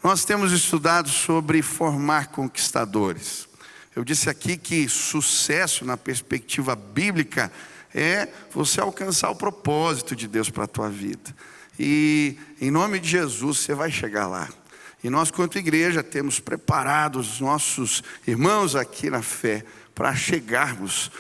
Nós temos estudado sobre formar conquistadores. Eu disse aqui que sucesso na perspectiva bíblica é você alcançar o propósito de Deus para a tua vida. E em nome de Jesus você vai chegar lá. E nós, quanto igreja, temos preparado os nossos irmãos aqui na fé para chegarmos,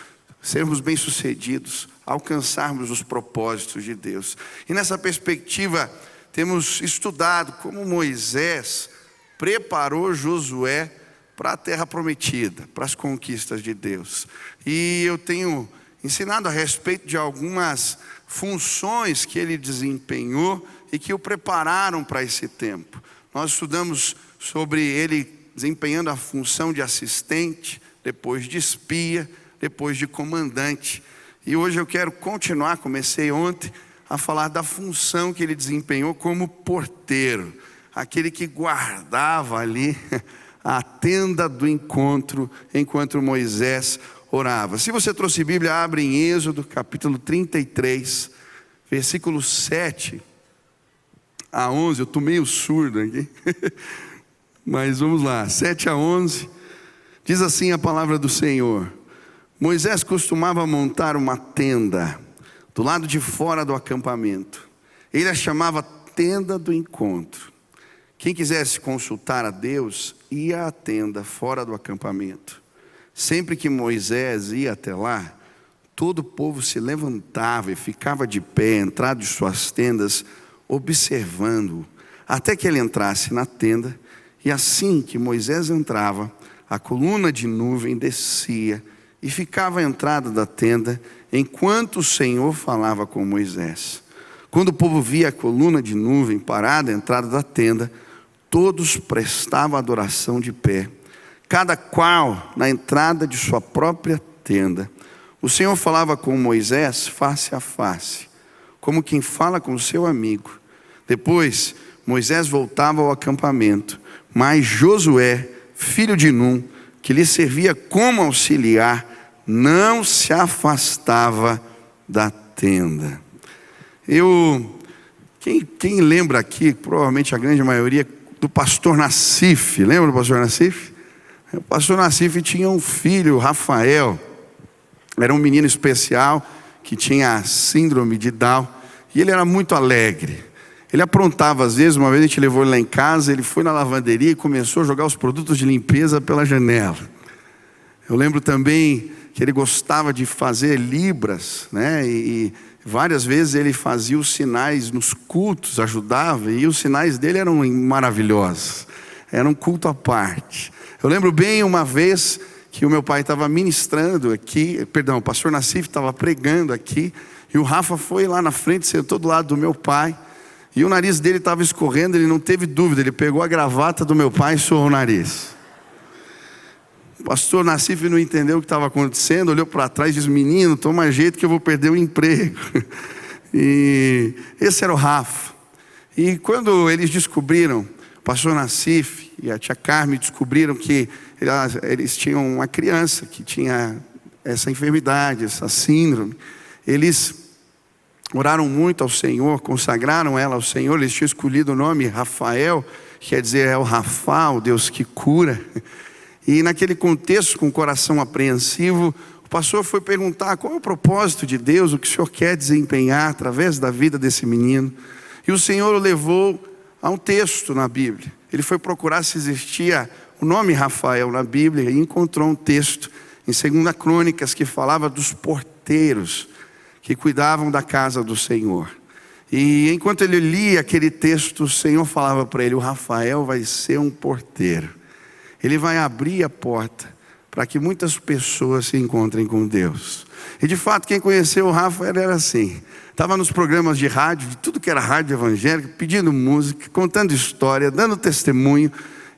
sermos bem-sucedidos, alcançarmos os propósitos de Deus. E nessa perspectiva, temos estudado como Moisés preparou Josué para a terra prometida, para as conquistas de Deus. E eu tenho ensinado a respeito de algumas funções que ele desempenhou e que o prepararam para esse tempo. Nós estudamos sobre ele desempenhando a função de assistente, depois de espia, depois de comandante. E hoje eu quero continuar, comecei ontem, a falar da função que ele desempenhou como porteiro, aquele que guardava ali a tenda do encontro enquanto Moisés orava. Se você trouxe Bíblia, abre em Êxodo capítulo 33, versículo 7 a 11, eu estou meio surdo aqui, mas vamos lá, 7 a 11, diz assim a palavra do Senhor: Moisés costumava montar uma tenda do lado de fora do acampamento. Ele a chamava tenda do encontro. Quem quisesse consultar a Deus, ia à tenda fora do acampamento. Sempre que Moisés ia até lá, todo o povo se levantava e ficava de pé, entrado de suas tendas, observando-o, até que ele entrasse na tenda. E assim que Moisés entrava, a coluna de nuvem descia e ficava à entrada da tenda, enquanto o Senhor falava com Moisés. Quando o povo via a coluna de nuvem parada à entrada da tenda, todos prestavam adoração de pé, cada qual na entrada de sua própria tenda. O Senhor falava com Moisés face a face, como quem fala com seu amigo. Depois Moisés voltava ao acampamento, mas Josué, filho de Num, que lhe servia como auxiliar, não se afastava da tenda. Quem lembra aqui, provavelmente a grande maioria, do pastor Nassif? Lembra do pastor Nassif? O pastor Nassif tinha um filho, Rafael. Era um menino especial que tinha síndrome de Down, e ele era muito alegre. Ele aprontava às vezes. Uma vez a gente levou ele lá em casa, ele foi na lavanderia e começou a jogar os produtos de limpeza pela janela. Eu lembro também que ele gostava de fazer libras, né? E várias vezes ele fazia os sinais nos cultos, ajudava, e os sinais dele eram maravilhosos. Era um culto à parte. Eu lembro bem uma vez que o meu pai estava ministrando aqui, o pastor Nassif estava pregando aqui, e o Rafa foi lá na frente, sentou do lado do meu pai, e o nariz dele estava escorrendo. Ele não teve dúvida, ele pegou a gravata do meu pai e suou o nariz. O pastor Nassif não entendeu o que estava acontecendo, olhou para trás e disse: menino, toma jeito que eu vou perder o emprego. E esse era o Rafa. E quando eles descobriram, o pastor Nassif e a tia Carmen descobriram que eles tinham uma criança que tinha essa enfermidade, essa síndrome, eles oraram muito ao Senhor, consagraram ela ao Senhor. Eles tinham escolhido o nome Rafael, que quer dizer é o Rafa, o Deus que cura. E naquele contexto, com o coração apreensivo, o pastor foi perguntar qual é o propósito de Deus, o que o Senhor quer desempenhar através da vida desse menino. E o Senhor o levou a um texto na Bíblia. Ele foi procurar se existia o nome Rafael na Bíblia e encontrou um texto em 2 Crônicas que falava dos porteiros que cuidavam da casa do Senhor. E enquanto ele lia aquele texto, o Senhor falava para ele: o Rafael vai ser um porteiro. Ele vai abrir a porta para que muitas pessoas se encontrem com Deus. E de fato, quem conheceu o Rafa era assim. Estava nos programas de rádio, de tudo que era rádio evangélico, pedindo música, contando história, dando testemunho.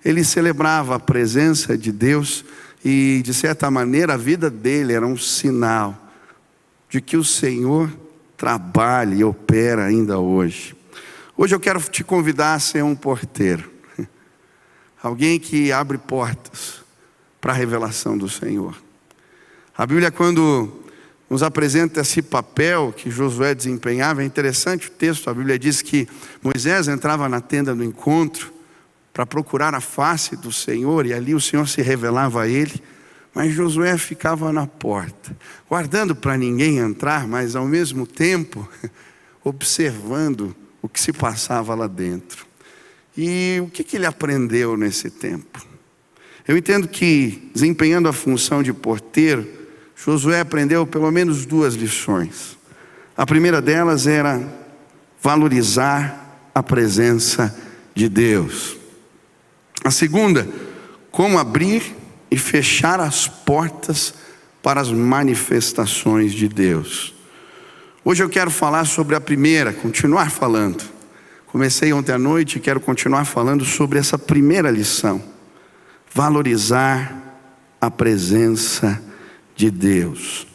Ele celebrava a presença de Deus e, de certa maneira, a vida dele era um sinal de que o Senhor trabalha e opera ainda hoje. Hoje eu quero te convidar a ser um porteiro. Alguém que abre portas para a revelação do Senhor. A Bíblia, quando nos apresenta esse papel que Josué desempenhava, é interessante o texto. A Bíblia diz que Moisés entrava na tenda do encontro para procurar a face do Senhor, e ali o Senhor se revelava a ele. Mas Josué ficava na porta, guardando para ninguém entrar, mas ao mesmo tempo observando o que se passava lá dentro. E o que ele aprendeu nesse tempo? Eu entendo que, desempenhando a função de porteiro, Josué aprendeu pelo menos 2 lições. A primeira delas era valorizar a presença de Deus. A segunda, como abrir e fechar as portas para as manifestações de Deus. Hoje eu quero falar sobre a primeira, continuar falando. Comecei ontem à noite e quero continuar falando sobre essa primeira lição. Valorizar a presença de Deus.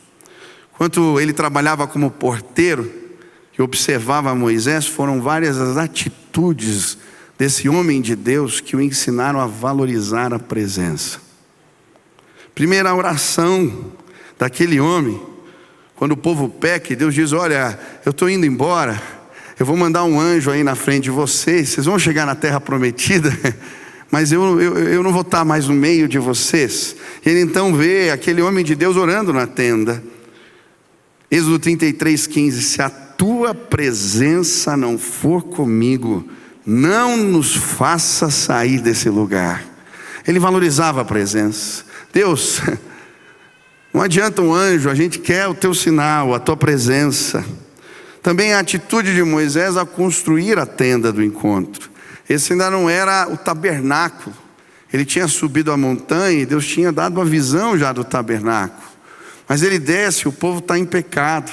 Enquanto ele trabalhava como porteiro e observava Moisés, foram várias as atitudes desse homem de Deus que o ensinaram a valorizar a presença. Primeiro, a oração daquele homem, quando o povo peca e Deus diz: olha, eu estou indo embora, eu vou mandar um anjo aí na frente de vocês vão chegar na terra prometida, mas eu não vou estar mais no meio de vocês. Ele então vê aquele homem de Deus orando na tenda. Êxodo 33:15, se a tua presença não for comigo, não nos faça sair desse lugar. Ele valorizava a presença. Deus, não adianta um anjo, a gente quer o teu sinal, a tua presença. Também a atitude de Moisés a construir a tenda do encontro. Esse ainda não era o tabernáculo. Ele tinha subido a montanha e Deus tinha dado uma visão já do tabernáculo. Mas ele desce, o povo está em pecado.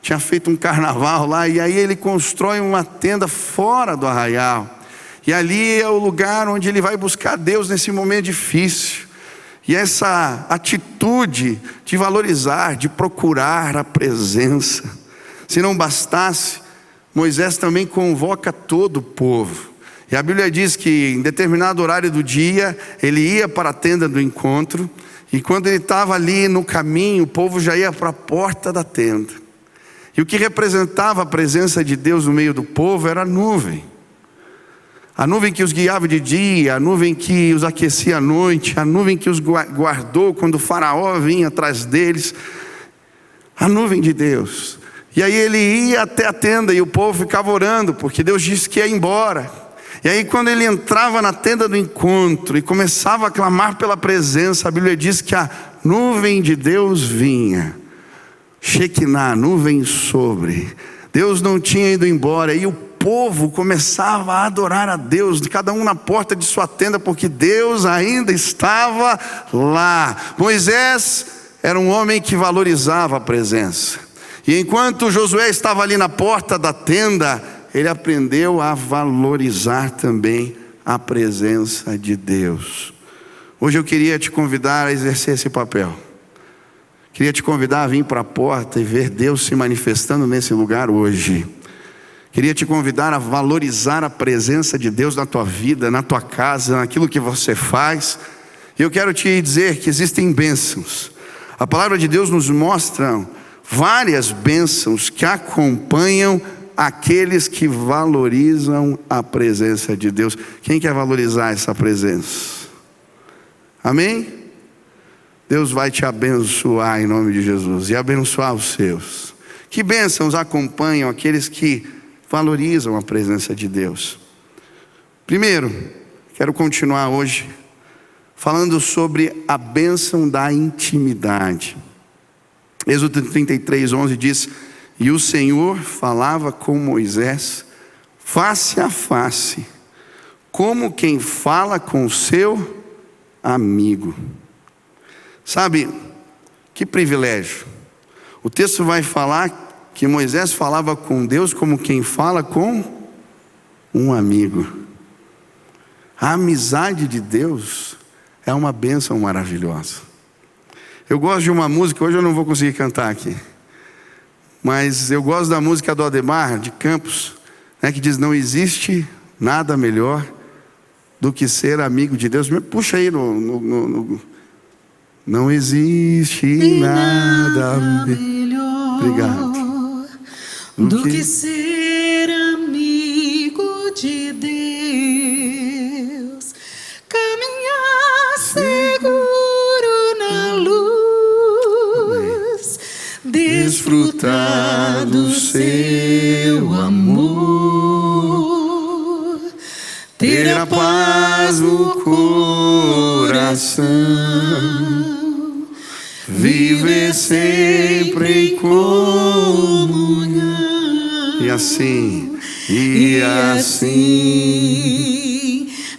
Tinha feito um carnaval lá, e aí ele constrói uma tenda fora do arraial. E ali é o lugar onde ele vai buscar Deus nesse momento difícil. E essa atitude de valorizar, de procurar a presença. Se não bastasse, Moisés também convoca todo o povo. E a Bíblia diz que em determinado horário do dia, ele ia para a tenda do encontro. E quando ele estava ali no caminho, o povo já ia para a porta da tenda. E o que representava a presença de Deus no meio do povo era a nuvem. A nuvem que os guiava de dia, a nuvem que os aquecia à noite, a nuvem que os guardou quando o faraó vinha atrás deles. A nuvem de Deus. E aí ele ia até a tenda e o povo ficava orando, porque Deus disse que ia embora. E aí quando ele entrava na tenda do encontro e começava a clamar pela presença, a Bíblia diz que a nuvem de Deus vinha. Shekinah, nuvem sobre. Deus não tinha ido embora e o povo começava a adorar a Deus, cada um na porta de sua tenda, porque Deus ainda estava lá. Moisés era um homem que valorizava a presença. E enquanto Josué estava ali na porta da tenda, ele aprendeu a valorizar também a presença de Deus. Hoje eu queria te convidar a exercer esse papel. Queria te convidar a vir para a porta e ver Deus se manifestando nesse lugar hoje. Queria te convidar a valorizar a presença de Deus na tua vida, na tua casa, naquilo que você faz. E eu quero te dizer que existem bênçãos. A palavra de Deus nos mostra várias bênçãos que acompanham aqueles que valorizam a presença de Deus. Quem quer valorizar essa presença? Amém? Deus vai te abençoar em nome de Jesus e abençoar os seus. Que bênçãos acompanham aqueles que valorizam a presença de Deus? Primeiro, quero continuar hoje falando sobre a bênção da intimidade. Êxodo 33:11 diz: e o Senhor falava com Moisés face a face, como quem fala com seu amigo. Sabe, que privilégio. O texto vai falar que Moisés falava com Deus como quem fala com um amigo. A amizade de Deus é uma bênção maravilhosa. Eu gosto de uma música, hoje eu não vou conseguir cantar aqui, mas eu gosto da música do Ademar de Campos, né, que diz: não existe nada melhor do que ser amigo de Deus. Puxa aí não existe nada melhor, obrigado, do que ser amigo de Deus. desfrutar do seu amor, ter a paz no coração, viver sempre em comunhão, e assim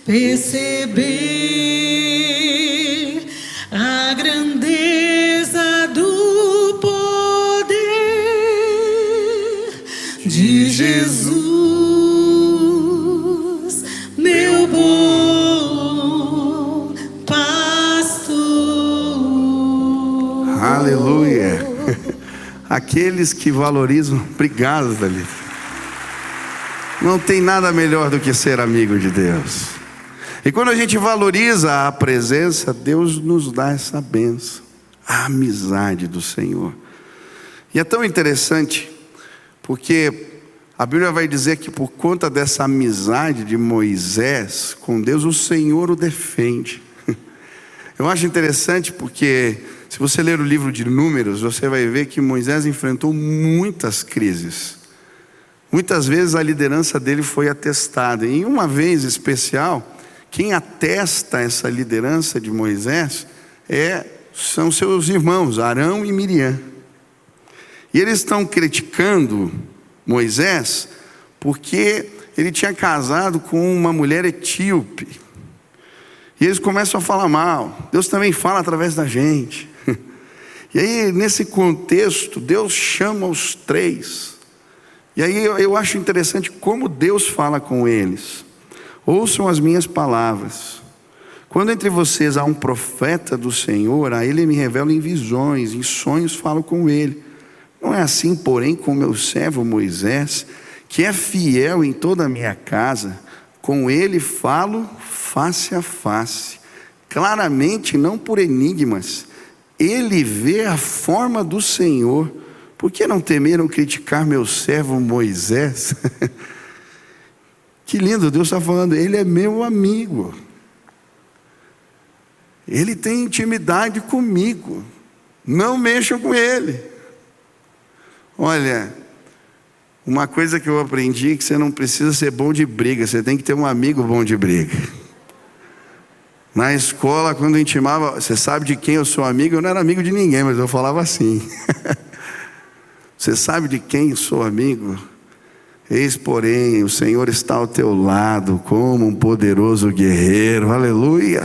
perceber a grandeza do poder de Jesus, meu bom pastor. Aleluia! Aqueles que valorizam, obrigado, Thalita. Não tem nada melhor do que ser amigo de Deus. E quando a gente valoriza a presença, Deus nos dá essa bênção, a amizade do Senhor. E é tão interessante, porque a Bíblia vai dizer que por conta dessa amizade de Moisés com Deus, o Senhor o defende. Eu acho interessante porque, se você ler o livro de Números, você vai ver que Moisés enfrentou muitas crises. Muitas vezes a liderança dele foi atestada. E uma vez especial, quem atesta essa liderança de Moisés são seus irmãos, Arão e Miriam. E eles estão criticando Moisés porque ele tinha casado com uma mulher etíope. E eles começam a falar mal. Deus também fala através da gente. E aí, nesse contexto, Deus chama os três. E aí eu acho interessante como Deus fala com eles. Ouçam as minhas palavras. Quando entre vocês há um profeta do Senhor, a ele me revela em visões, em sonhos falo com ele. Não é assim, porém, com meu servo Moisés, que é fiel em toda a minha casa. Com ele falo face a face, claramente, não por enigmas. Ele vê a forma do Senhor. Por que não temeram criticar meu servo Moisés? Que lindo, Deus está falando, ele é meu amigo. Ele tem intimidade comigo. Não mexam com ele. Olha, uma coisa que eu aprendi é que você não precisa ser bom de briga, você tem que ter um amigo bom de briga. Na escola, quando eu intimava, você sabe de quem eu sou amigo? Eu não era amigo de ninguém, mas eu falava assim. Você sabe de quem sou amigo? Eis, porém, o Senhor está ao teu lado, como um poderoso guerreiro, aleluia.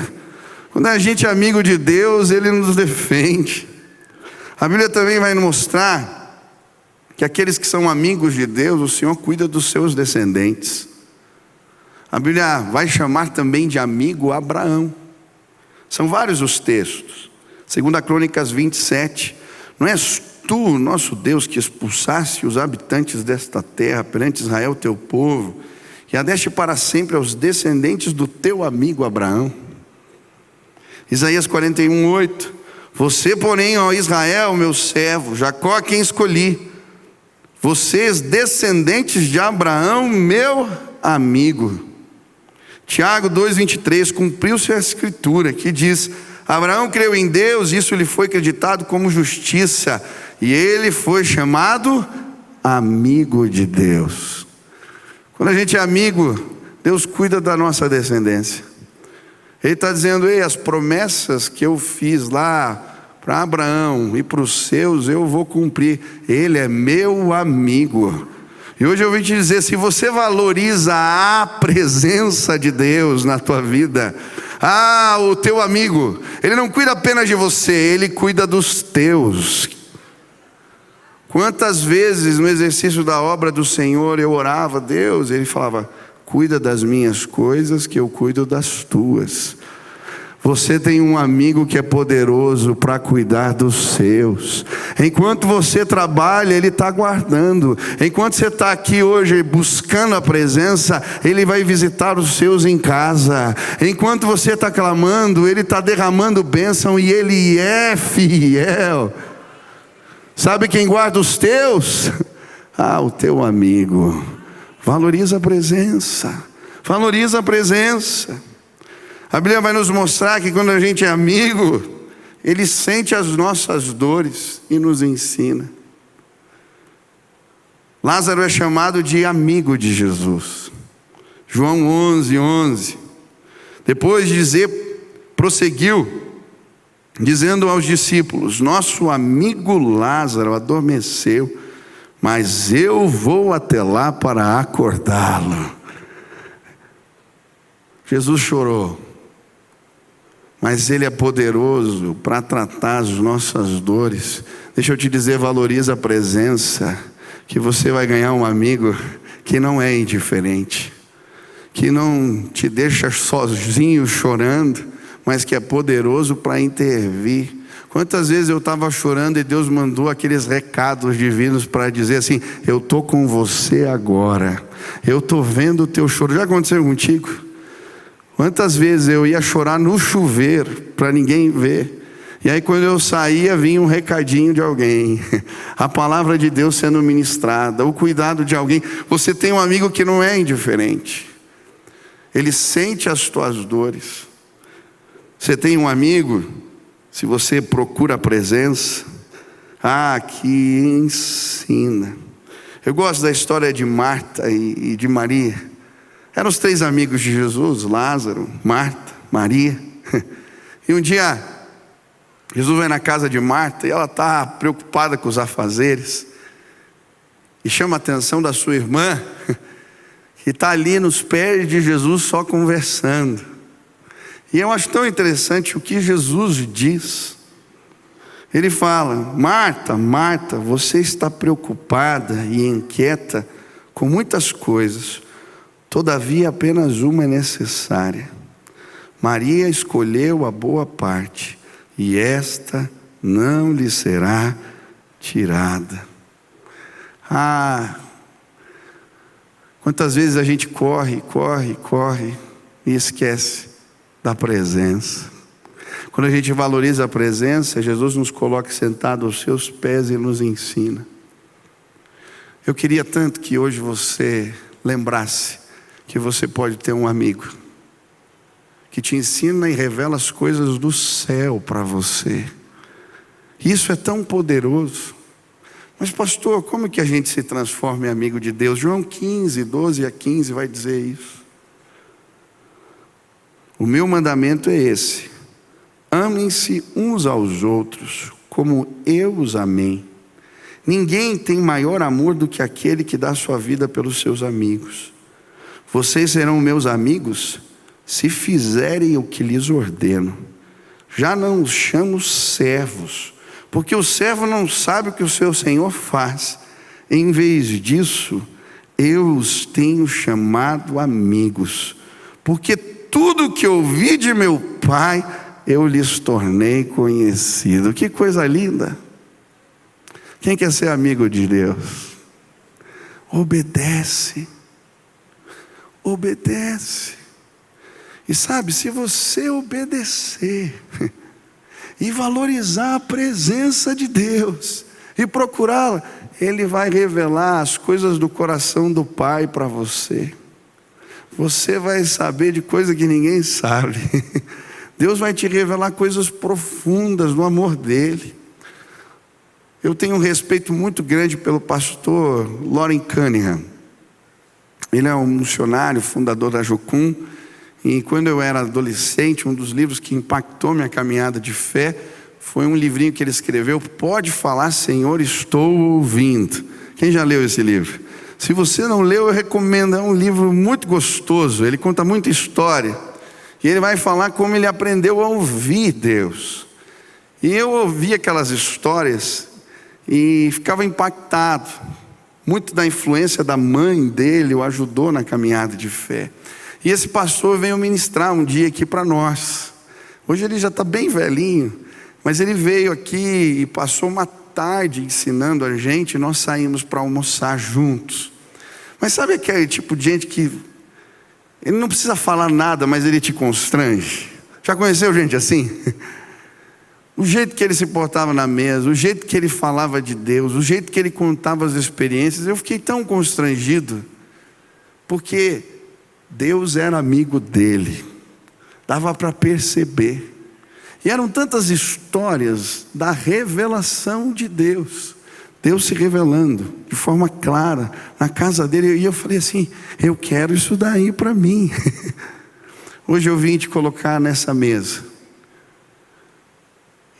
Quando a gente é amigo de Deus, Ele nos defende. A Bíblia também vai nos mostrar que aqueles que são amigos de Deus, o Senhor cuida dos seus descendentes. A Bíblia vai chamar também de amigo Abraão. São vários os textos. 2 Crônicas 27, não és tu, nosso Deus, que expulsaste os habitantes desta terra perante Israel, teu povo, e a deste para sempre aos descendentes do teu amigo Abraão. Isaías 41:8, você, porém, ó Israel, meu servo, Jacó, quem escolhi, vocês, descendentes de Abraão, meu amigo. Tiago 2:23, cumpriu-se a escritura que diz: Abraão creu em Deus, isso lhe foi acreditado como justiça, e ele foi chamado amigo de Deus. Quando a gente é amigo, Deus cuida da nossa descendência. Ele está dizendo: ei, as promessas que eu fiz lá para Abraão e para os seus, eu vou cumprir. Ele é meu amigo. E hoje eu vim te dizer, se você valoriza a presença de Deus na tua vida, o teu amigo, ele não cuida apenas de você, ele cuida dos teus. Quantas vezes no exercício da obra do Senhor eu orava, Deus, ele falava: cuida das minhas coisas que eu cuido das tuas. Você tem um amigo que é poderoso para cuidar dos seus. Enquanto você trabalha, Ele está guardando. Enquanto você está aqui hoje buscando a presença, Ele vai visitar os seus em casa. Enquanto você está clamando, Ele está derramando bênção e Ele é fiel. Sabe quem guarda os teus? O teu amigo. Valoriza a presença. Valoriza a presença. A Bíblia vai nos mostrar que quando a gente é amigo, Ele sente as nossas dores e nos ensina. Lázaro é chamado de amigo de Jesus. João 11:11. Depois de dizer, prosseguiu, dizendo aos discípulos: nosso amigo Lázaro adormeceu, mas eu vou até lá para acordá-lo. Jesus chorou, mas Ele é poderoso para tratar as nossas dores. Deixa eu te dizer, valoriza a presença, que você vai ganhar um amigo que não é indiferente, que não te deixa sozinho chorando, mas que é poderoso para intervir. Quantas vezes eu estava chorando e Deus mandou aqueles recados divinos para dizer assim: eu estou com você agora, eu estou vendo o teu choro. Já aconteceu contigo? Quantas vezes eu ia chorar no chuveiro para ninguém ver, e aí quando eu saía vinha um recadinho de alguém, a palavra de Deus sendo ministrada, o cuidado de alguém. Você tem um amigo que não é indiferente, ele sente as tuas dores. Você tem um amigo, se você procura a presença, que ensina. Eu gosto da história de Marta e de Maria. Eram os 3 amigos de Jesus: Lázaro, Marta, Maria. E um dia, Jesus vai na casa de Marta e ela está preocupada com os afazeres. E chama a atenção da sua irmã, que está ali nos pés de Jesus só conversando. E eu acho tão interessante o que Jesus diz. Ele fala: Marta, Marta, você está preocupada e inquieta com muitas coisas. Todavia apenas uma é necessária. Maria escolheu a boa parte, e esta não lhe será tirada. Quantas vezes a gente corre e esquece da presença. Quando a gente valoriza a presença, Jesus nos coloca sentado aos seus pés e nos ensina. Eu queria tanto que hoje você lembrasse que você pode ter um amigo que te ensina e revela as coisas do céu para você. Isso é tão poderoso. Mas pastor, como que a gente se transforma em amigo de Deus? João 15:12-15 vai dizer isso. O meu mandamento é esse: amem-se uns aos outros como eu os amei. Ninguém tem maior amor do que aquele que dá sua vida pelos seus amigos. Vocês serão meus amigos se fizerem o que lhes ordeno. Já não os chamo servos, porque o servo não sabe o que o seu senhor faz. Em vez disso, eu os tenho chamado amigos, porque tudo que ouvi de meu Pai, eu lhes tornei conhecido. Que coisa linda! Quem quer ser amigo de Deus? Obedece. Obedece. E sabe, se você obedecer e valorizar a presença de Deus e procurá-la, Ele vai revelar as coisas do coração do Pai para você. Você vai saber de coisa que ninguém sabe. Deus vai te revelar coisas profundas no amor dEle. Eu tenho um respeito muito grande pelo pastor Loren Cunningham. Ele é um missionário, fundador da Jocum. E quando eu era adolescente, um dos livros que impactou minha caminhada de fé foi um livrinho que ele escreveu: Pode Falar, Senhor, Estou Ouvindo. Quem já leu esse livro? Se você não leu, eu recomendo. É um livro muito gostoso. Ele conta muita história. E ele vai falar como ele aprendeu a ouvir Deus. E eu ouvi aquelas histórias e ficava impactado. Muito da influência da mãe dele o ajudou na caminhada de fé. E esse pastor veio ministrar um dia aqui para nós. Hoje ele já está bem velhinho, mas ele veio aqui e passou uma tarde ensinando a gente. E nós saímos para almoçar juntos. Mas sabe aquele tipo de gente que ele não precisa falar nada, mas ele te constrange? Já conheceu gente assim? O jeito que ele se portava na mesa, o jeito que ele falava de Deus, o jeito que ele contava as experiências, eu fiquei tão constrangido, porque Deus era amigo dele, dava para perceber. E eram tantas histórias da revelação de Deus. Deus se revelando de forma clara na casa dele. E eu falei assim: eu quero isso daí para mim. Hoje eu vim te colocar nessa mesa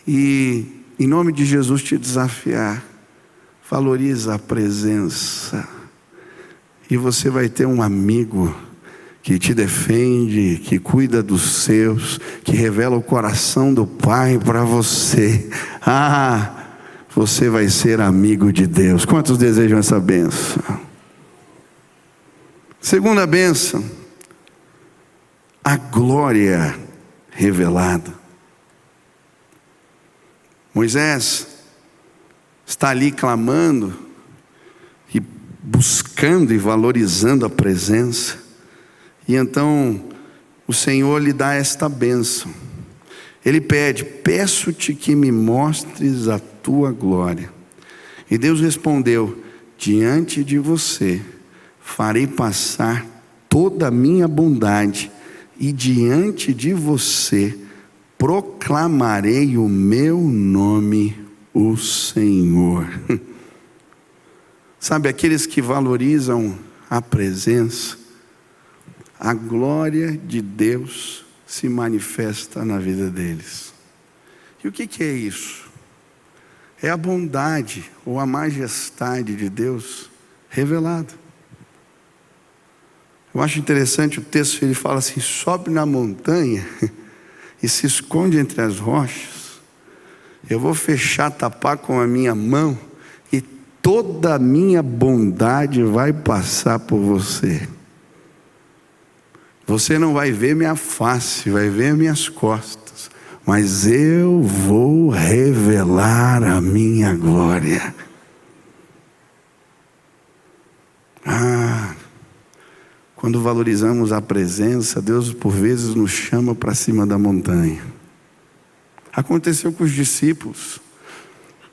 e, em nome de Jesus, te desafiar. Valoriza a presença, e você vai ter um amigo que te defende, que cuida dos seus, que revela o coração do Pai para você. Você vai ser amigo de Deus. Quantos desejam essa bênção? Segunda bênção, a glória revelada. Moisés está ali clamando e buscando e valorizando a presença. E então o Senhor lhe dá esta bênção. Ele pede: peço-te que me mostres a tua glória. E Deus respondeu: diante de você farei passar toda a minha bondade, e diante de você proclamarei o meu nome, o Senhor. Sabe, aqueles que valorizam a presença, a glória de Deus se manifesta na vida deles. E o que é isso? É a bondade ou a majestade de Deus revelada. Eu acho interessante o texto, ele fala assim: sobe na montanha e se esconde entre as rochas. Eu vou fechar, tapar com a minha mão, e toda a minha bondade vai passar por você. Você não vai ver minha face, vai ver minhas costas, mas eu vou revelar a minha glória. Quando valorizamos a presença, Deus por vezes nos chama para cima da montanha. Aconteceu com os discípulos,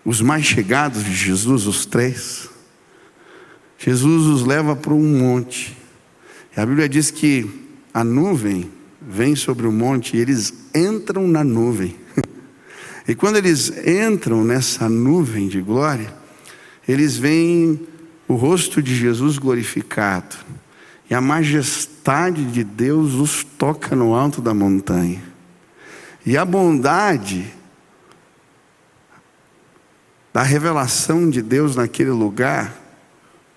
os mais chegados de Jesus, os 3. Jesus os leva para um monte. E a Bíblia diz que a nuvem vem sobre o monte e eles entram na nuvem. E quando eles entram nessa nuvem de glória, eles veem o rosto de Jesus glorificado. E a majestade de Deus os toca no alto da montanha. E a bondade da revelação de Deus naquele lugar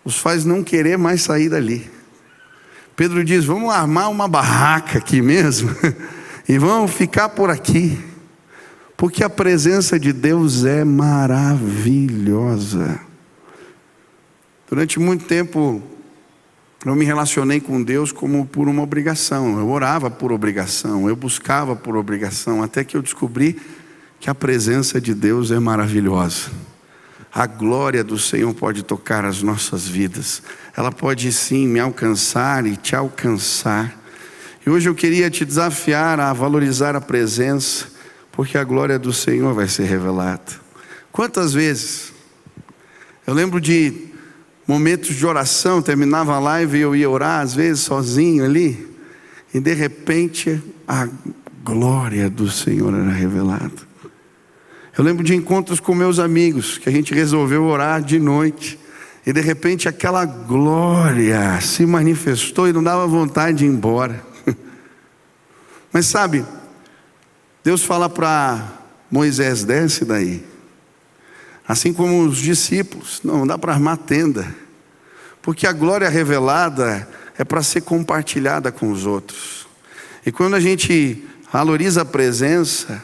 os faz não querer mais sair dali. Pedro diz: vamos armar uma barraca aqui mesmo e vamos ficar por aqui, porque a presença de Deus é maravilhosa. Durante muito tempo eu me relacionei com Deus como por uma obrigação. Eu orava por obrigação, eu buscava por obrigação, até que eu descobri que a presença de Deus é maravilhosa. A glória do Senhor pode tocar as nossas vidas. Ela pode sim me alcançar e te alcançar. E hoje eu queria te desafiar a valorizar a presença, porque a glória do Senhor vai ser revelada. Quantas vezes eu lembro de momentos de oração, terminava a live e eu ia orar, às vezes sozinho ali, e de repente a glória do Senhor era revelada. Eu lembro de encontros com meus amigos, que a gente resolveu orar de noite, e de repente aquela glória se manifestou e não dava vontade de ir embora. Mas sabe, Deus fala para Moisés: desce daí. Assim como os discípulos: não dá para armar tenda, porque a glória revelada é para ser compartilhada com os outros. E quando a gente valoriza a presença,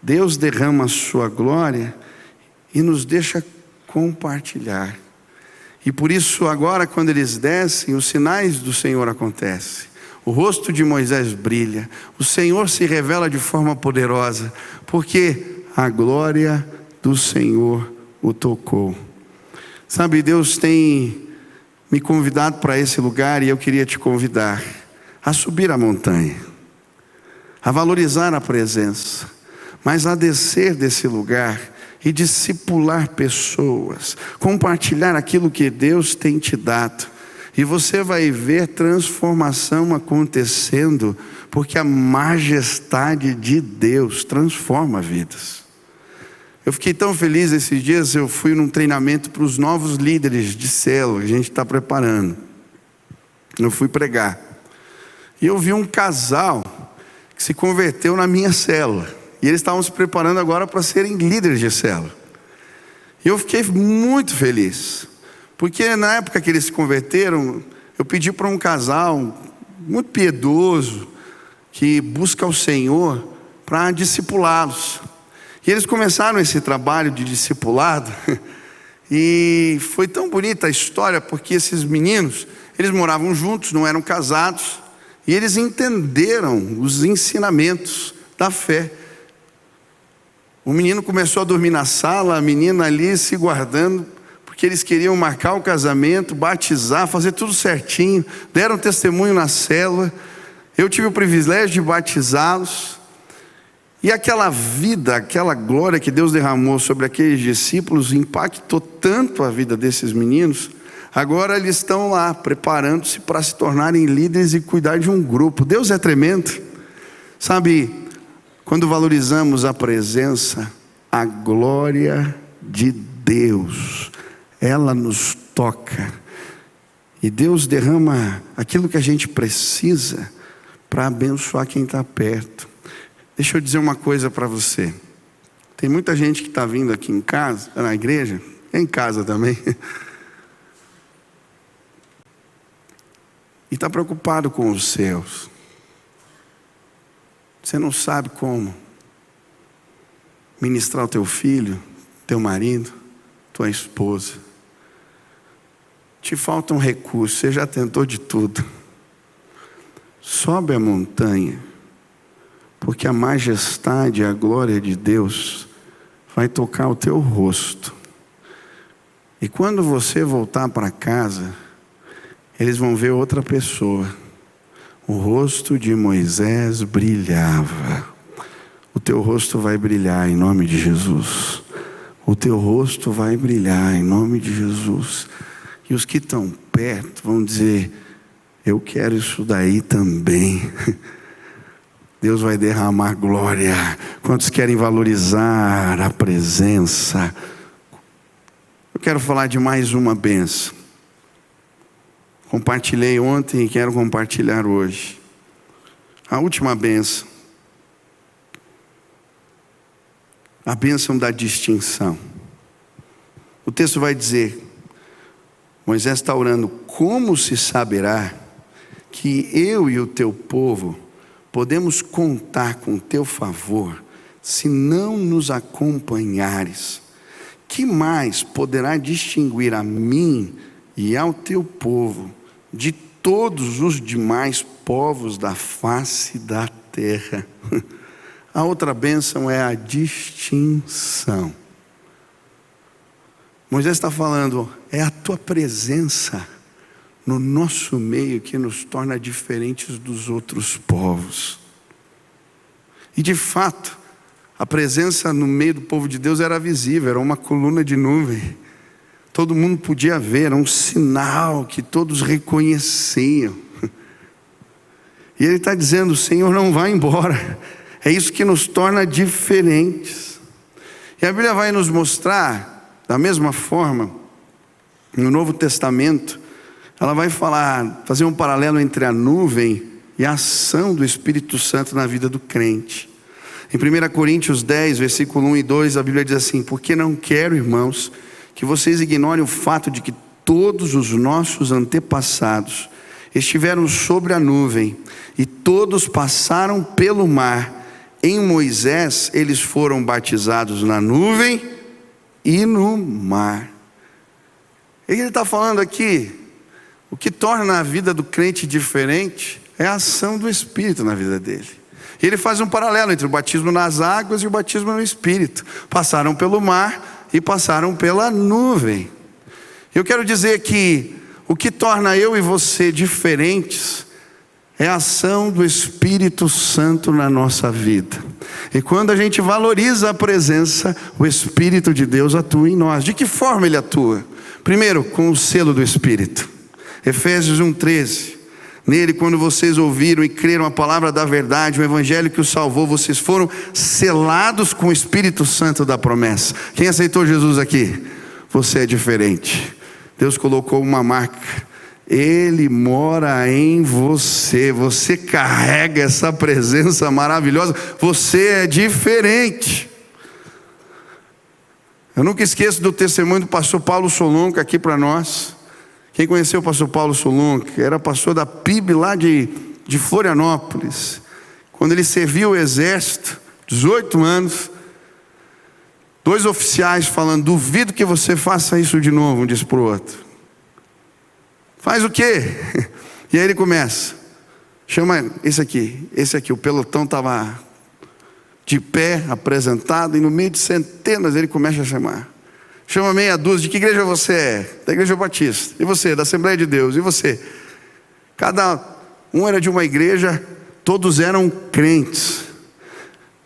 Deus derrama a sua glória e nos deixa compartilhar. E por isso agora, quando eles descem, os sinais do Senhor acontecem. O rosto de Moisés brilha, o Senhor se revela de forma poderosa, porque a glória do Senhor o tocou. Sabe, Deus tem me convidado para esse lugar, e eu queria te convidar a subir a montanha, a valorizar a presença, mas a descer desse lugar e discipular pessoas, compartilhar aquilo que Deus tem te dado. E você vai ver transformação acontecendo, porque a majestade de Deus transforma vidas. Eu fiquei tão feliz esses dias, eu fui num treinamento para os novos líderes de célula, que a gente está preparando. Eu fui pregar. E eu vi um casal que se converteu na minha célula. E eles estavam se preparando agora para serem líderes de célula. E eu fiquei muito feliz. Porque na época que eles se converteram, eu pedi para um casal muito piedoso, que busca o Senhor, para discipulá-los. E eles começaram esse trabalho de discipulado. E foi tão bonita a história, porque esses meninos, eles moravam juntos, não eram casados. E eles entenderam os ensinamentos da fé. O menino começou a dormir na sala, a menina ali se guardando, porque eles queriam marcar o casamento, batizar, fazer tudo certinho. Deram testemunho na célula. Eu tive o privilégio de batizá-los. E aquela vida, aquela glória que Deus derramou sobre aqueles discípulos impactou tanto a vida desses meninos. Agora eles estão lá, preparando-se para se tornarem líderes e cuidar de um grupo. Deus é tremendo. Sabe, quando valorizamos a presença, a glória de Deus, ela nos toca. E Deus derrama aquilo que a gente precisa para abençoar quem está perto. Deixa eu dizer uma coisa para você. Tem muita gente que está vindo aqui em casa, na igreja, em casa também, e está preocupado com os seus. Você não sabe como ministrar o teu filho, teu marido, tua esposa. Te falta um recurso, você já tentou de tudo. Sobe a montanha, porque a majestade e a glória de Deus vai tocar o teu rosto. E quando você voltar para casa, eles vão ver outra pessoa. O rosto de Moisés brilhava. O teu rosto vai brilhar em nome de Jesus. O teu rosto vai brilhar em nome de Jesus. E os que estão perto vão dizer: eu quero isso daí também. Deus vai derramar glória. Quantos querem valorizar a presença? Eu quero falar de mais uma bênção. Compartilhei ontem e quero compartilhar hoje. A última bênção. A bênção da distinção. O texto vai dizer: Moisés está orando, como se saberá que eu e o teu povo podemos contar com teu favor, se não nos acompanhares? Que mais poderá distinguir a mim e ao teu povo de todos os demais povos da face da terra? A outra bênção é a distinção. Moisés está falando, é a tua presença no nosso meio que nos torna diferentes dos outros povos. E de fato, a presença no meio do povo de Deus era visível, era uma coluna de nuvem. Todo mundo podia ver, era um sinal que todos reconheciam. E ele está dizendo, o Senhor não vai embora. É isso que nos torna diferentes. E a Bíblia vai nos mostrar, da mesma forma, no Novo Testamento, ela vai fazer um paralelo entre a nuvem e a ação do Espírito Santo na vida do crente. Em 1 Coríntios 10, versículo 1 e 2, a Bíblia diz assim: porque não quero, irmãos, que vocês ignorem o fato de que todos os nossos antepassados estiveram sobre a nuvem e todos passaram pelo mar. Em Moisés eles foram batizados na nuvem e no mar. Ele está falando aqui, o que torna a vida do crente diferente é a ação do Espírito na vida dele. E ele faz um paralelo entre o batismo nas águas e o batismo no Espírito. Passaram pelo mar e passaram pela nuvem. Eu quero dizer que o que torna eu e você diferentes é a ação do Espírito Santo na nossa vida. E quando a gente valoriza a presença, o Espírito de Deus atua em nós. De que forma ele atua? Primeiro, com o selo do Espírito. Efésios 1:13. Nele, quando vocês ouviram e creram a palavra da verdade, o evangelho que os salvou, vocês foram selados com o Espírito Santo da promessa. Quem aceitou Jesus aqui? Você é diferente. Deus colocou uma marca. Ele mora em você. Você carrega essa presença maravilhosa. Você é diferente. Eu nunca esqueço do testemunho do pastor Paulo Solonca aqui para nós. Quem conheceu o pastor Paulo Solonca? Era pastor da PIB lá de Florianópolis. Quando ele serviu o exército, 18 anos, 2 oficiais falando: duvido que você faça isso de novo, um disse para o outro. Faz o quê? E aí ele começa: chama esse aqui, o pelotão estava de pé, apresentado, e no meio de centenas ele começa a chamar. Chama meia dúzia. De que igreja você é? Da Igreja Batista. E você? Da Assembleia de Deus. E você? Cada um era de uma igreja, todos eram crentes.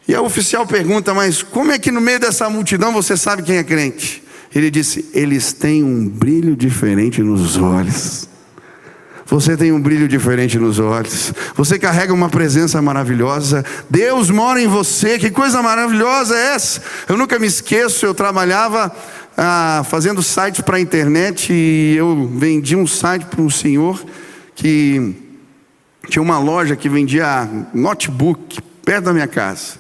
E o oficial pergunta: mas como é que no meio dessa multidão você sabe quem é crente? Ele disse: eles têm um brilho diferente nos olhos. Você tem um brilho diferente nos olhos. Você carrega uma presença maravilhosa. Deus mora em você. Que coisa maravilhosa é essa? Eu nunca me esqueço. Eu trabalhava fazendo sites para a internet. E eu vendi um site para um senhor que tinha uma loja que vendia notebook perto da minha casa.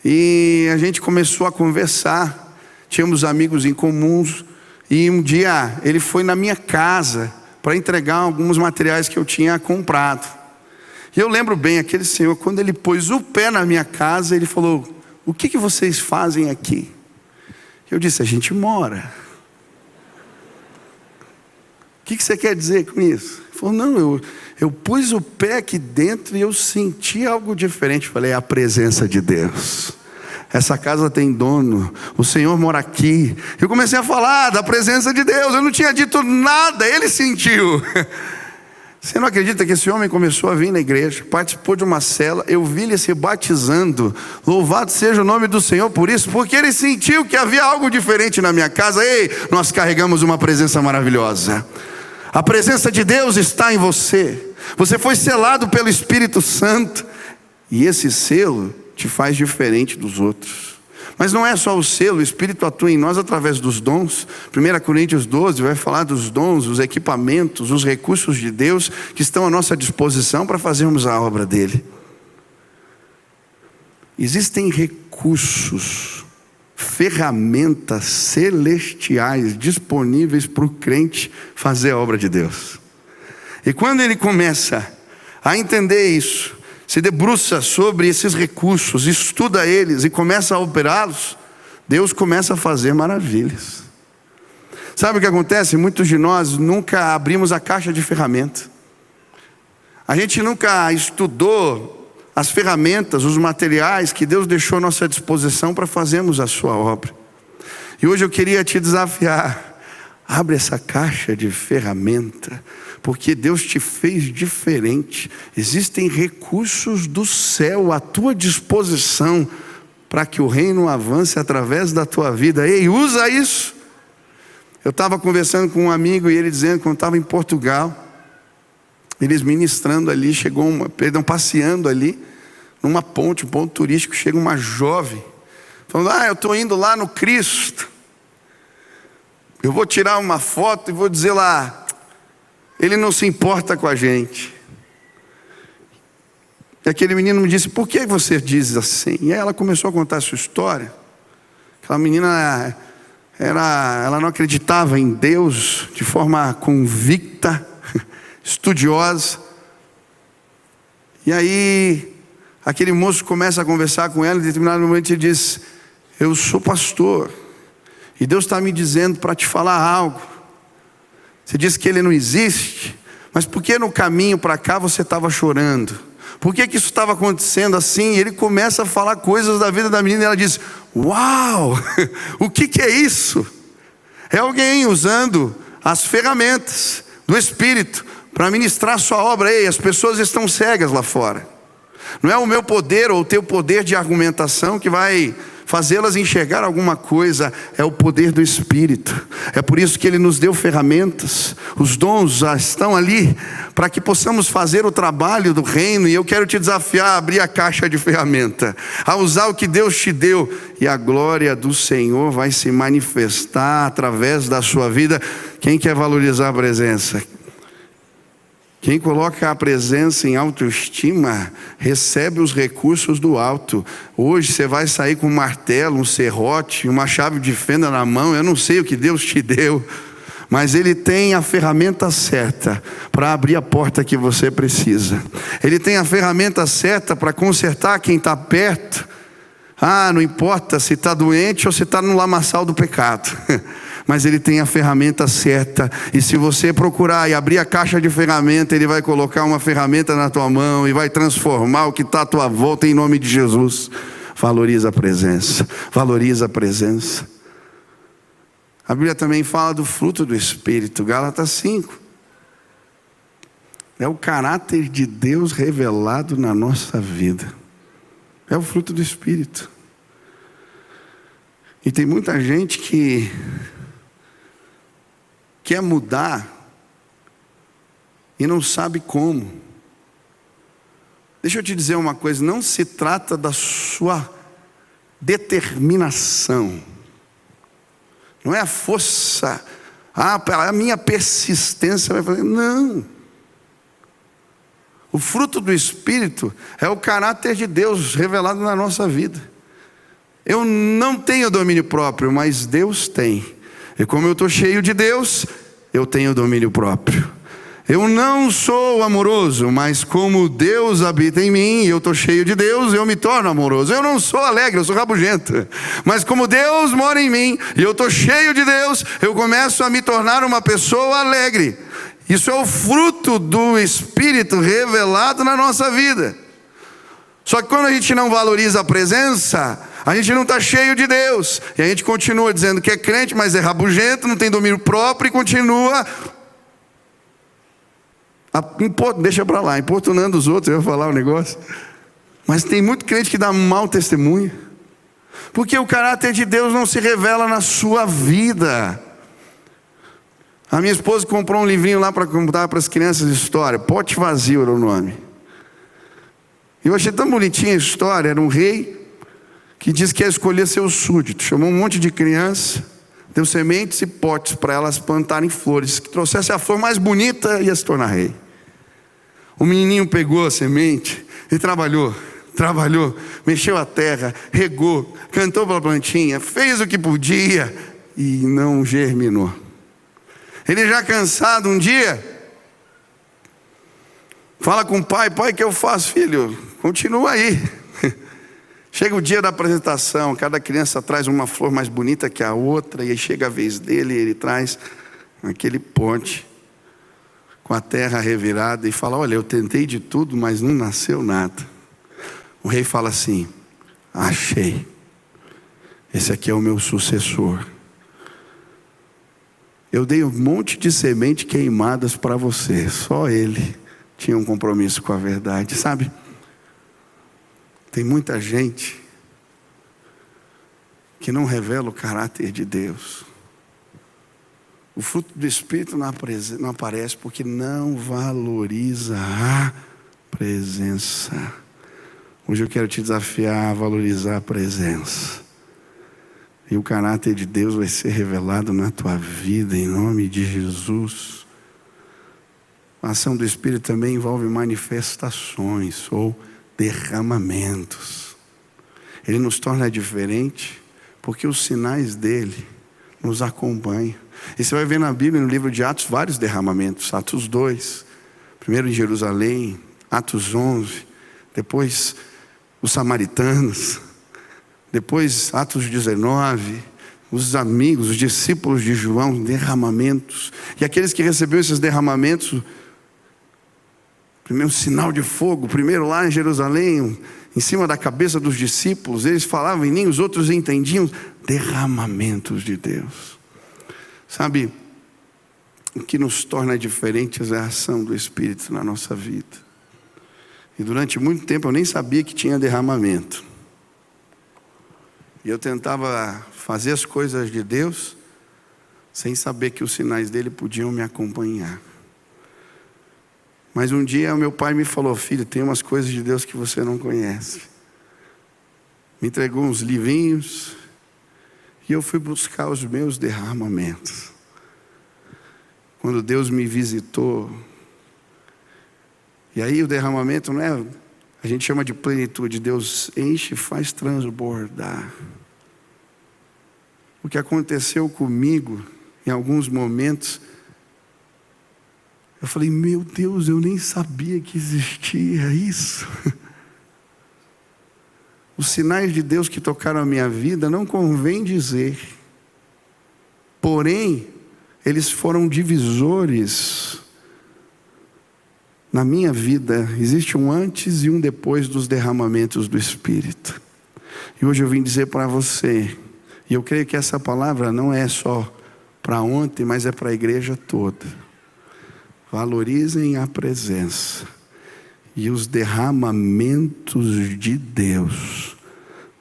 E a gente começou a conversar. Tínhamos amigos em comuns. E um dia ele foi na minha casa para entregar alguns materiais que eu tinha comprado. E eu lembro bem, aquele senhor, quando ele pôs o pé na minha casa, ele falou: o que vocês fazem aqui? Eu disse: a gente mora. O que você quer dizer com isso? Ele falou: não, eu pus o pé aqui dentro e eu senti algo diferente. Eu falei: é a presença de Deus. Essa casa tem dono, o Senhor mora aqui. Eu comecei a falar da presença de Deus. Eu não tinha dito nada, ele sentiu. Você não acredita que esse homem começou a vir na igreja, participou de uma cela, eu vi ele se batizando. Louvado seja o nome do Senhor por isso, porque ele sentiu que havia algo diferente na minha casa. Ei, nós carregamos uma presença maravilhosa. A presença de Deus está em você. Você foi selado pelo Espírito Santo, e esse selo te faz diferente dos outros. Mas não é só o selo, o Espírito atua em nós através dos dons. 1 Coríntios 12 vai falar dos dons, os equipamentos, os recursos de Deus que estão à nossa disposição para fazermos a obra dele. Existem recursos, ferramentas celestiais disponíveis para o crente fazer a obra de Deus. E quando ele começa a entender isso, se debruça sobre esses recursos, estuda eles e começa a operá-los, Deus começa a fazer maravilhas. Sabe o que acontece? Muitos de nós nunca abrimos a caixa de ferramentas. A gente nunca estudou as ferramentas, os materiais que Deus deixou à nossa disposição para fazermos a sua obra. E hoje eu queria te desafiar: abre essa caixa de ferramenta, porque Deus te fez diferente. Existem recursos do céu à tua disposição para que o reino avance através da tua vida. Ei, usa isso. Eu estava conversando com um amigo e ele dizendo, quando estava em Portugal, eles ministrando ali, passeando ali numa ponte, um ponto turístico, chega uma jovem falando: eu estou indo lá no Cristo, eu vou tirar uma foto e vou dizer lá, ele não se importa com a gente. E aquele menino me disse: por que você diz assim? E aí ela começou a contar a sua história. Aquela menina ela não acreditava em Deus de forma convicta, estudiosa. E aí aquele moço começa a conversar com ela, e em determinado momento ele diz: eu sou pastor, e Deus está me dizendo para te falar algo. Você disse que ele não existe, mas por que no caminho para cá você estava chorando? Por que isso estava acontecendo assim? E ele começa a falar coisas da vida da menina, e ela diz: uau, o que é isso? É alguém usando as ferramentas do Espírito para ministrar a sua obra. Ei, as pessoas estão cegas lá fora. Não é o meu poder ou o teu poder de argumentação que vai fazê-las enxergar alguma coisa, é o poder do Espírito. É por isso que Ele nos deu ferramentas. Os dons já estão ali para que possamos fazer o trabalho do reino. E eu quero te desafiar a abrir a caixa de ferramenta, a usar o que Deus te deu, e a glória do Senhor vai se manifestar através da sua vida. Quem quer valorizar a presença? Quem coloca a presença em autoestima, recebe os recursos do alto. Hoje você vai sair com um martelo, um serrote, uma chave de fenda na mão. Eu não sei o que Deus te deu, mas Ele tem a ferramenta certa para abrir a porta que você precisa. Ele tem a ferramenta certa para consertar quem está perto. Não importa se está doente ou se está no lamaçal do pecado. Mas Ele tem a ferramenta certa. E se você procurar e abrir a caixa de ferramenta, Ele vai colocar uma ferramenta na tua mão e vai transformar o que está à tua volta, em nome de Jesus. Valoriza a presença. Valoriza a presença. A Bíblia também fala do fruto do Espírito. Gálatas 5. É o caráter de Deus revelado na nossa vida. É o fruto do Espírito. E tem muita gente que quer mudar e não sabe como. Deixa eu te dizer uma coisa, não se trata da sua determinação, não é a força, a minha persistência vai fazer, não. O fruto do Espírito é o caráter de Deus revelado na nossa vida. Eu não tenho domínio próprio, mas Deus tem. E como eu estou cheio de Deus, eu tenho domínio próprio. Eu não sou amoroso, mas como Deus habita em mim, e eu estou cheio de Deus, eu me torno amoroso. Eu não sou alegre, eu sou rabugento. Mas como Deus mora em mim, e eu estou cheio de Deus, eu começo a me tornar uma pessoa alegre. Isso é o fruto do Espírito revelado na nossa vida. Só que quando a gente não valoriza a presença, a gente não está cheio de Deus. E a gente continua dizendo que é crente, mas é rabugento, não tem domínio próprio e continua, deixa para lá, importunando os outros. Eu ia falar um negócio. Mas tem muito crente que dá mau testemunho. Porque o caráter de Deus não se revela na sua vida. A minha esposa comprou um livrinho lá para contar para as crianças de história. Pote Vazio era o nome. Eu achei tão bonitinha a história. Era um rei que disse que ia escolher seus súditos. Chamou um monte de criança, deu sementes e potes para elas plantarem flores. Que trouxesse a flor mais bonita, ia se tornar rei. O menininho pegou a semente e trabalhou, mexeu a terra, regou, cantou para a plantinha, fez o que podia e não germinou. Ele já cansado um dia, fala com o pai, pai, o que eu faço, filho? Continua aí. Chega o dia da apresentação, cada criança traz uma flor mais bonita que a outra, e aí chega a vez dele, ele traz aquele pote com a terra revirada e fala, olha, eu tentei de tudo, mas não nasceu nada. O rei fala assim, achei, esse aqui é o meu sucessor. Eu dei um monte de semente queimadas para você, só ele tinha um compromisso com a verdade, sabe? Tem muita gente que não revela o caráter de Deus. O fruto do Espírito não aparece porque não valoriza a presença. Hoje eu quero te desafiar a valorizar a presença. E o caráter de Deus vai ser revelado na tua vida, em nome de Jesus. A ação do Espírito também envolve manifestações ou derramamentos. Ele nos torna diferente porque os sinais dele nos acompanham. E você vai ver na Bíblia, no livro de Atos, vários derramamentos. Atos 2, primeiro em Jerusalém, Atos 11, depois os samaritanos, depois Atos 19, os amigos, os discípulos de João, derramamentos. E aqueles que receberam esses derramamentos, primeiro um sinal de fogo, primeiro lá em Jerusalém, em cima da cabeça dos discípulos, eles falavam e nem os outros entendiam, derramamentos de Deus. Sabe, o que nos torna diferentes é a ação do Espírito na nossa vida. E durante muito tempo eu nem sabia que tinha derramamento. E eu tentava fazer as coisas de Deus sem saber que os sinais dele podiam me acompanhar. Mas um dia meu pai me falou: filho, tem umas coisas de Deus que você não conhece. Me entregou uns livrinhos e eu fui buscar os meus derramamentos. Quando Deus me visitou, e aí o derramamento não é, a gente chama de plenitude. Deus enche e faz transbordar. O que aconteceu comigo em alguns momentos, eu falei: meu Deus, eu nem sabia que existia isso. Os sinais de Deus que tocaram a minha vida, não convém dizer, porém eles foram divisores na minha vida. Existe um antes e um depois dos derramamentos do Espírito. E hoje eu vim dizer para você, e eu creio que essa palavra não é só para ontem, mas é para a igreja toda. Valorizem a presença e os derramamentos de Deus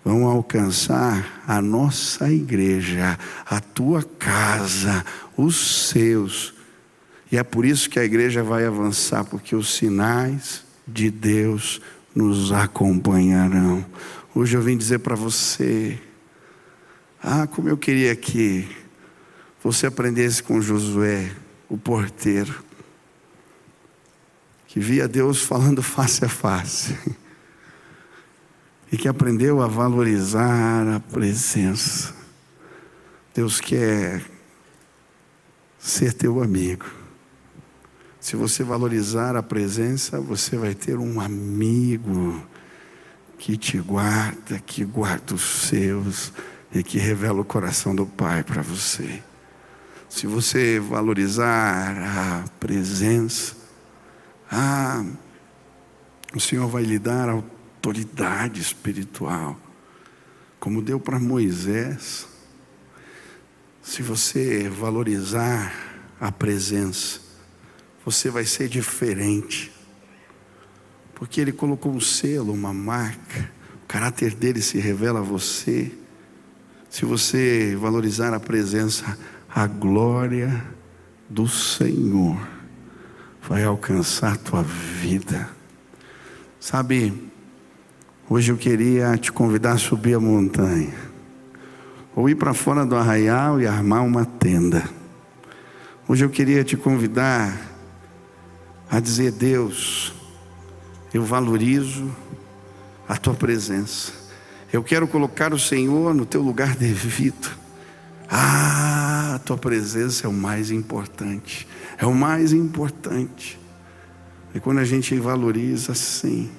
vão alcançar a nossa igreja, a tua casa, os seus. E é por isso que a igreja vai avançar, porque os sinais de Deus nos acompanharão. Hoje eu vim dizer para você, como eu queria que você aprendesse com Josué, o porteiro, que via Deus falando face a face, e que aprendeu a valorizar a presença. Deus quer ser teu amigo. Se você valorizar a presença, você vai ter um amigo que te guarda, que guarda os seus e que revela o coração do Pai para você. Se você valorizar a presença, o Senhor vai lhe dar autoridade espiritual, como deu para Moisés. Se você valorizar a presença, você vai ser diferente, porque Ele colocou um selo, uma marca. O caráter dele se revela a você. Se você valorizar a presença, a glória do Senhor vai alcançar a tua vida. Sabe, hoje eu queria te convidar a subir a montanha, ou ir para fora do arraial e armar uma tenda. Hoje eu queria te convidar a dizer: Deus, eu valorizo a tua presença. Eu quero colocar o Senhor no teu lugar devido. A tua presença é o mais importante. É o mais importante. E quando a gente valoriza assim,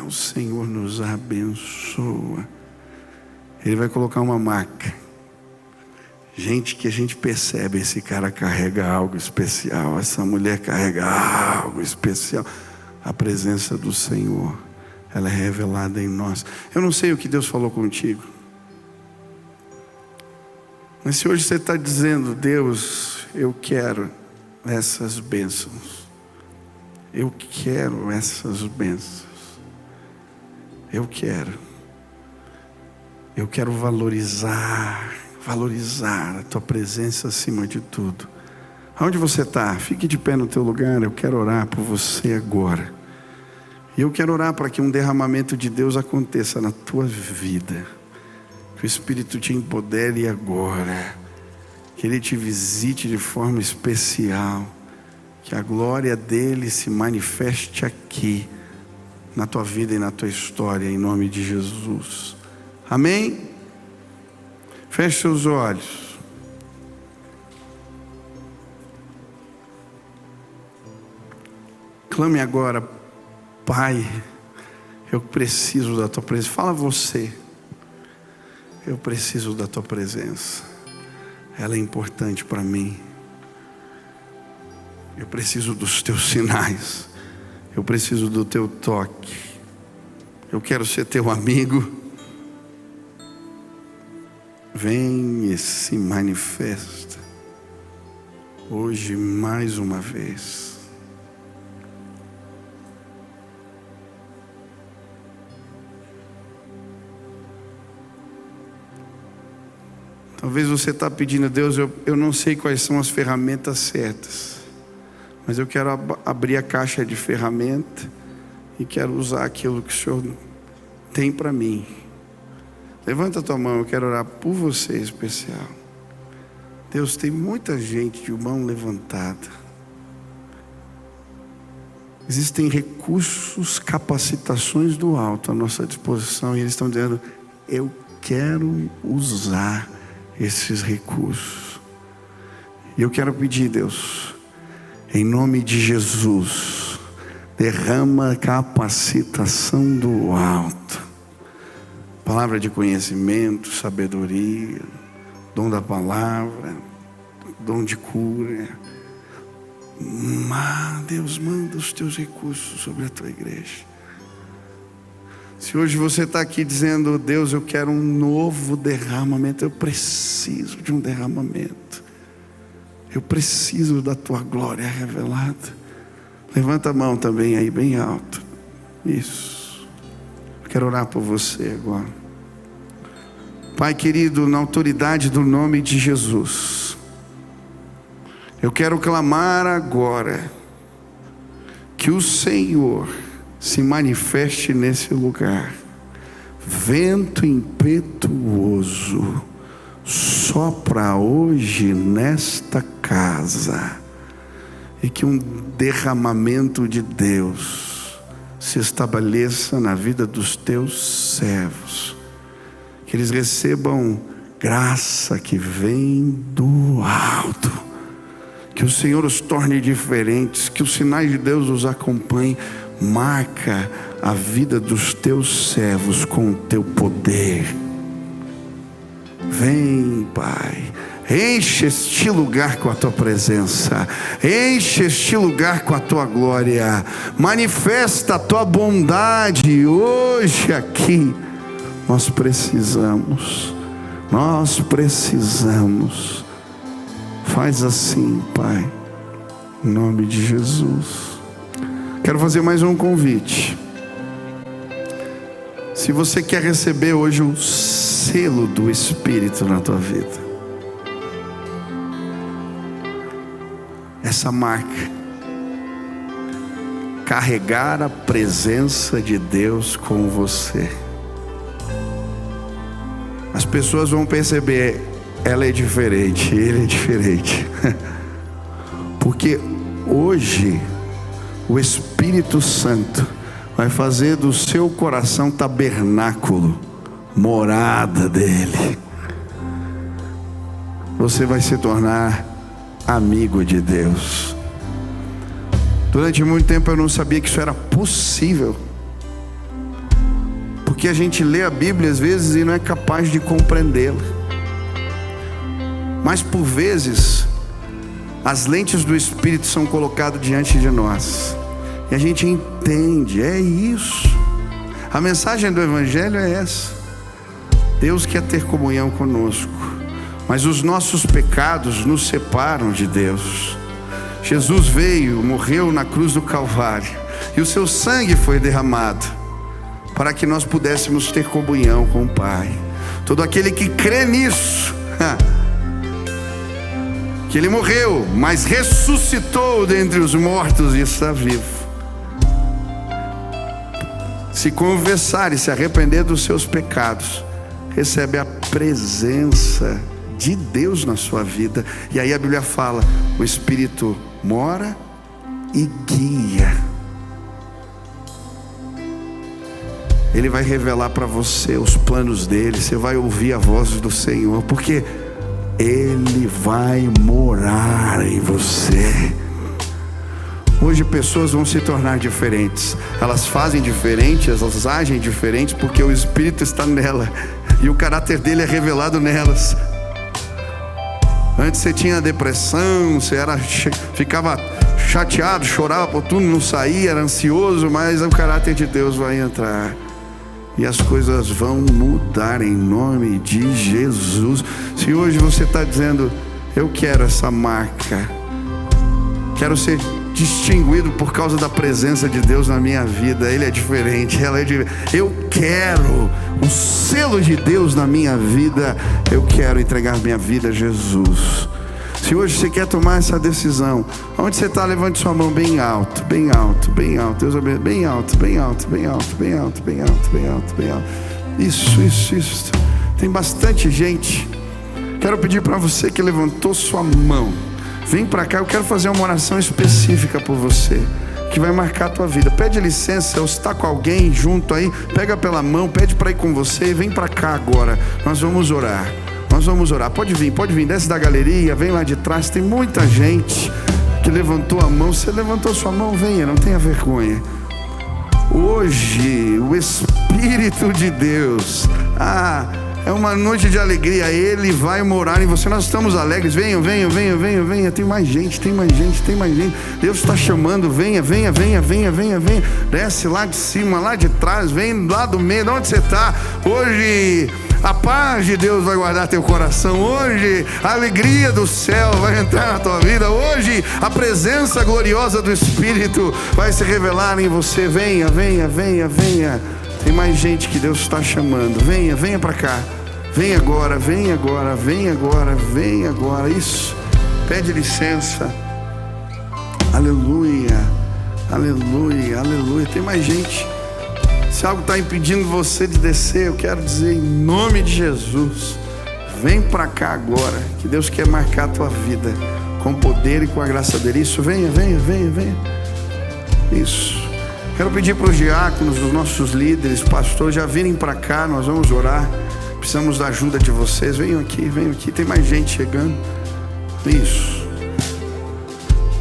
o Senhor nos abençoa. Ele vai colocar uma marca. Gente que a gente percebe, esse cara carrega algo especial, essa mulher carrega algo especial. A presença do Senhor, ela é revelada em nós. Eu não sei o que Deus falou contigo, mas se hoje você está dizendo: Deus, eu quero essas bênçãos, eu quero essas bênçãos, eu quero valorizar a tua presença acima de tudo. Aonde você está? Fique de pé no teu lugar. Eu quero orar por você agora. E eu quero orar para que um derramamento de Deus aconteça na tua vida. Que o Espírito te empodere agora. Que Ele te visite de forma especial. Que a glória dEle se manifeste aqui, na tua vida e na tua história, em nome de Jesus. Amém? Feche seus olhos. Clame agora: Pai, eu preciso da tua presença. Fala você: eu preciso da tua presença. Ela é importante para mim. Eu preciso dos teus sinais. Eu preciso do teu toque. Eu quero ser teu amigo. Vem e se manifesta hoje mais uma vez. Talvez você está pedindo a Deus, eu não sei quais são as ferramentas certas, mas eu quero abrir a caixa de ferramenta e quero usar aquilo que o Senhor tem para mim. Levanta a tua mão, eu quero orar por você em especial. Deus, tem muita gente de mão levantada. Existem recursos, capacitações do alto à nossa disposição, e eles estão dizendo: eu quero usar esses recursos. E eu quero pedir, Deus, em nome de Jesus, derrama capacitação do alto, palavra de conhecimento, sabedoria, dom da palavra, dom de cura. Deus, manda os teus recursos sobre a tua igreja. Se hoje você está aqui dizendo: Deus, eu quero um novo derramamento, eu preciso de um derramamento, eu preciso da tua glória revelada, levanta a mão também aí bem alto. Isso, eu quero orar por você agora. Pai querido, na autoridade do nome de Jesus, eu quero clamar agora que o Senhor se manifeste nesse lugar. Vento impetuoso sopra hoje nesta casa, e que um derramamento de Deus se estabeleça na vida dos teus servos, que eles recebam graça que vem do alto, que o Senhor os torne diferentes, que os sinais de Deus os acompanhem. Marca a vida dos teus servos com o teu poder. Vem, Pai, enche este lugar com a tua presença, enche este lugar com a tua glória, manifesta a tua bondade hoje aqui. Nós precisamos. Faz assim, Pai, em nome de Jesus. Quero fazer mais um convite. Se você quer receber hoje o selo do Espírito na tua vida, essa marca, carregar a presença de Deus com você, as pessoas vão perceber: ela é diferente, ele é diferente. Porque hoje o Espírito Santo vai fazer do seu coração tabernáculo, morada dele. Você vai se tornar amigo de Deus. Durante muito tempo eu não sabia que isso era possível, porque a gente lê a Bíblia às vezes e não é capaz de compreendê-la. Mas por vezes as lentes do Espírito são colocadas diante de nós e a gente entende. É isso. A mensagem do Evangelho é essa: Deus quer ter comunhão conosco, mas os nossos pecados nos separam de Deus. Jesus veio, morreu na cruz do Calvário, e o seu sangue foi derramado para que nós pudéssemos ter comunhão com o Pai. Todo aquele que crê nisso, que ele morreu, mas ressuscitou dentre os mortos e está vivo, se confessar e se arrepender dos seus pecados, recebe a presença de Deus na sua vida. E aí a Bíblia fala: o Espírito mora e guia. Ele vai revelar para você os planos dele. Você vai ouvir a voz do Senhor, porque Ele vai morar em você. Hoje pessoas vão se tornar diferentes. Elas fazem diferente, elas agem diferentes, porque o Espírito está nela e o caráter dele é revelado nelas. Antes você tinha depressão, você ficava chateado, chorava por tudo, não saía, era ansioso, mas o caráter de Deus vai entrar e as coisas vão mudar em nome de Jesus. Se hoje você está dizendo: eu quero essa marca, quero ser distinguido por causa da presença de Deus na minha vida. Ele é diferente, eu quero o selo de Deus na minha vida. Eu quero entregar minha vida a Jesus. Se hoje você quer tomar essa decisão, onde você está, levante sua mão bem alto, bem alto, bem alto. Deus abençoe, bem alto, bem alto, bem alto, bem alto, bem alto, bem alto, bem alto. Isso. Tem bastante gente. Quero pedir para você que levantou sua mão, vem para cá. Eu quero fazer uma oração específica por você, que vai marcar a tua vida. Pede licença, ou se está com alguém junto aí, pega pela mão, pede para ir com você. Vem para cá agora, nós vamos orar. Pode vir, desce da galeria, vem lá de trás. Tem muita gente que levantou a mão. Você levantou sua mão, venha, não tenha vergonha. Hoje o Espírito de Deus, é uma noite de alegria. Ele vai morar em você. Nós estamos alegres. Venha. Tem mais gente. Deus está chamando. Venha. Desce lá de cima, lá de trás, vem lá do meio. De onde você está? Hoje a paz de Deus vai guardar teu coração. Hoje a alegria do céu vai entrar na tua vida. Hoje a presença gloriosa do Espírito vai se revelar em você. Venha. Tem mais gente que Deus está chamando. Venha para cá. Vem agora. Isso. Pede licença. Aleluia. Tem mais gente. Se algo está impedindo você de descer, eu quero dizer em nome de Jesus, vem para cá agora, que Deus quer marcar a tua vida com o poder e com a graça dele. Isso, venha. Isso. Quero pedir para os diáconos, os nossos líderes, pastores, já virem para cá. Nós vamos orar. Precisamos da ajuda de vocês. Venham aqui. Tem mais gente chegando. Isso.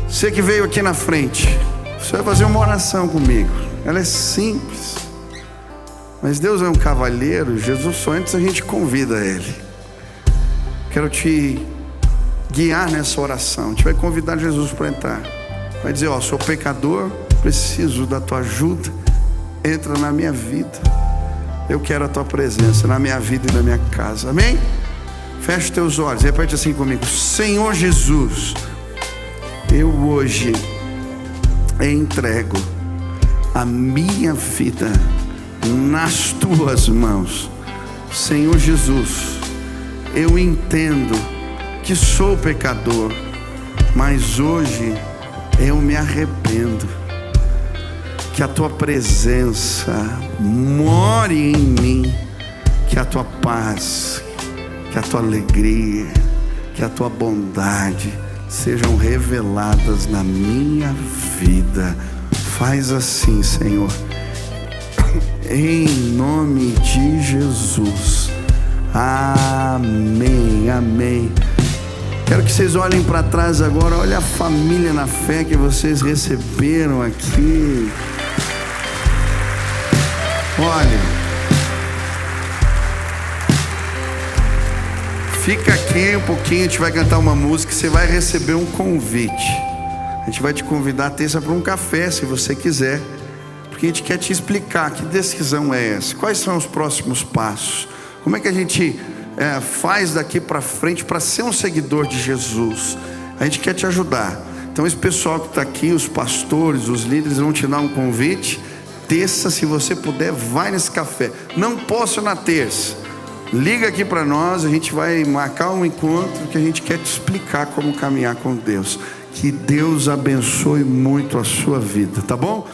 Você que veio aqui na frente, você vai fazer uma oração comigo. Ela é simples, mas Deus é um cavalheiro. Jesus só antes a gente convida ele. Quero te guiar nessa oração. A gente vai convidar Jesus para entrar. Vai dizer: sou pecador, preciso da tua ajuda. Entra na minha vida. Eu quero a tua presença na minha vida e na minha casa. Amém? Feche teus olhos, repete assim comigo: Senhor Jesus, eu hoje entrego a minha vida nas tuas mãos. Senhor Jesus, eu entendo que sou pecador, mas hoje eu me arrependo. Que a tua presença more em mim, que a tua paz, que a tua alegria, que a tua bondade sejam reveladas na minha vida. Faz assim, Senhor, em nome de Jesus. Amém. Quero que vocês olhem para trás agora. Olha a família na fé que vocês receberam aqui. Olha, fica aqui um pouquinho, a gente vai cantar uma música. Você vai receber um convite. A gente vai te convidar terça para um café, se você quiser, porque a gente quer te explicar que decisão é essa, quais são os próximos passos, como é que a gente faz daqui para frente para ser um seguidor de Jesus. A gente quer te ajudar. Então esse pessoal que está aqui, os pastores, os líderes, vão te dar um convite. Terça, se você puder, vai nesse café. Não posso na terça, liga aqui para nós, a gente vai marcar um encontro, que a gente quer te explicar como caminhar com Deus. Que Deus abençoe muito a sua vida, tá bom?